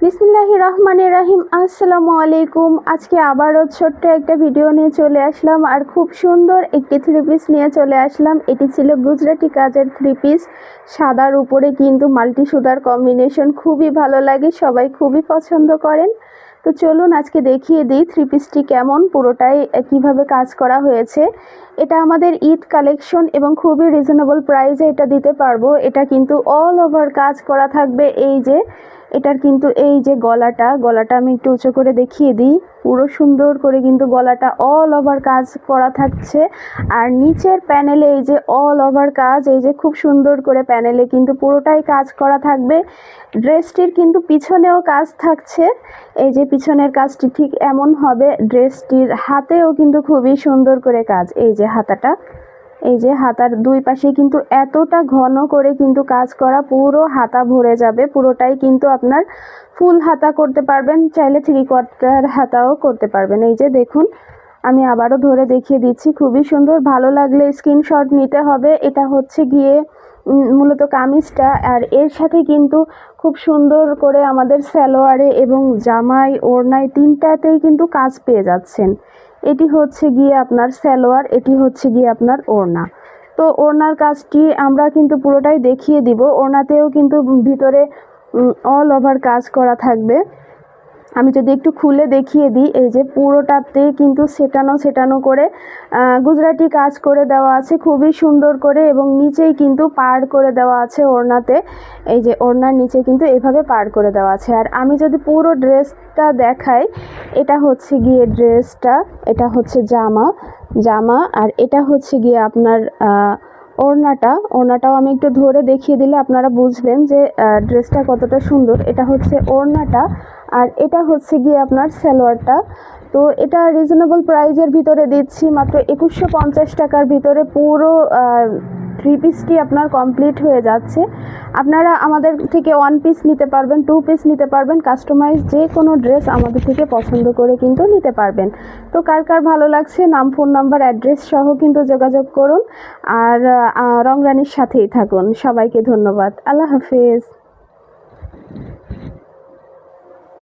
বিসমিল্লাহির রহমানির রহিম। আসসালামু আলাইকুম। আজকে আবারও ছোট্ট একটা ভিডিও নিয়ে চলে আসলাম আর খুব সুন্দর একটি থ্রি পিস নিয়ে চলে আসলাম। এটি ছিল গুজরাটি কাজের থ্রি পিস, সাদার উপরে কিন্তু মাল্টি সুতার কম্বিনেশন, খুবই ভালো লাগে, সবাই খুবই পছন্দ করেন। তো চলুন আজকে দেখিয়ে দিই থ্রি পিসটি কেমন, পুরোটাই কিভাবে কাজ করা হয়েছে। এটা আমাদের ঈদ কালেকশন এবং খুবই রিজনেবল প্রাইসে এটা দিতে পারবো। এটা কিন্তু অল ওভার কাজ করা থাকবে। এই যে এটার কিন্তু এই যে গলাটা আমি একটু উঁচু করে দেখিয়ে দিই, পুরো সুন্দর করে কিন্তু গলাটা অল ওভার কাজ করা থাকছে। আর নিচের প্যানেলে এই যে অল ওভার কাজ, এই যে খুব সুন্দর করে প্যানেলে কিন্তু পুরোটাই কাজ করা থাকবে। ড্রেসটির কিন্তু পিছনেও কাজ থাকছে, এই যে পিছনের কাজটি ঠিক এমন হবে। ড্রেসটির হাতেও কিন্তু খুবই সুন্দর করে কাজ, এই যে হাতাটা, এই যে হাতার দুই পাশে কিন্তু এতটা ঘন করে কিন্তু কাজ করা, পুরো হাতা ভরে যাবে, পুরোটাই কিন্তু আপনার ফুল হাতা করতে পারবেন, চাইলে 3/4 হাতাও করতে পারবেন। এই যে দেখুন, আমি আবারও ধরে দেখিয়ে দিচ্ছি, খুবই সুন্দর। ভালো লাগলে স্ক্রিনশট নিতে হবে। এটা হচ্ছে গিয়ে মূলত কামিজটা, আর এর সাথে কিন্তু খুব সুন্দর করে আমাদের সালোয়ারে এবং জামাই ওড়নায় তিনটাতেই কিন্তু কাজ পেয়ে যাচ্ছেন। এটি হচ্ছে গিয়ে আপনার সালোয়ার, এটি হচ্ছে গিয়ে আপনার ওড়না। তো ওড়নার কাজটি আমরা কিন্তু পুরোটাই দেখিয়ে দিব। ওড়নাতেও কিন্তু ভিতরে অল ওভার কাজ করা থাকবে। আমি যদি একটু খুলে দেখিয়ে দিই, এই যে পুরোটাতেই কিন্তু সেটানো করে গুজরাটি কাজ করে দেওয়া আছে খুবই সুন্দর করে, এবং নিচেই কিন্তু পাড় করে দেওয়া আছে ওড়নাতে। এই যে ওড়নার নিচে কিন্তু এভাবে পাড় করে দেওয়া আছে। আর আমি যদি পুরো ড্রেসটা দেখাই, এটা হচ্ছে গিয়ে ড্রেসটা, এটা হচ্ছে জামা আর এটা হচ্ছে গিয়ে আপনার ওড়নাটাও আমি একটু ধরে দেখিয়ে দিলে আপনারা বুঝবেন যে ড্রেসটা কতটা সুন্দর। এটা হচ্ছে ওড়নাটা আর এটা হচ্ছে গিয়ে আপনার সালোয়ারটা। তো এটা রিজনেবল প্রাইজের ভিতরে দিচ্ছি, মাত্র 2150 টাকার ভিতরে পুরো থ্রি পিসটি আপনার কমপ্লিট হয়ে যাচ্ছে। আপনারা আমাদের থেকে 1 পিস নিতে পারবেন, 2 পিস নিতে পারবেন, কাস্টমাইজ যে কোনো ড্রেস আমাদের থেকে পছন্দ করে কিন্তু নিতে পারবেন। তো কার কার ভালো লাগছে নাম, ফোন নাম্বার, অ্যাড্রেস সহ কিন্তু যোগাযোগ করুন আর রংরানির সাথেই থাকুন। সবাইকে ধন্যবাদ। আল্লাহ হাফেজ।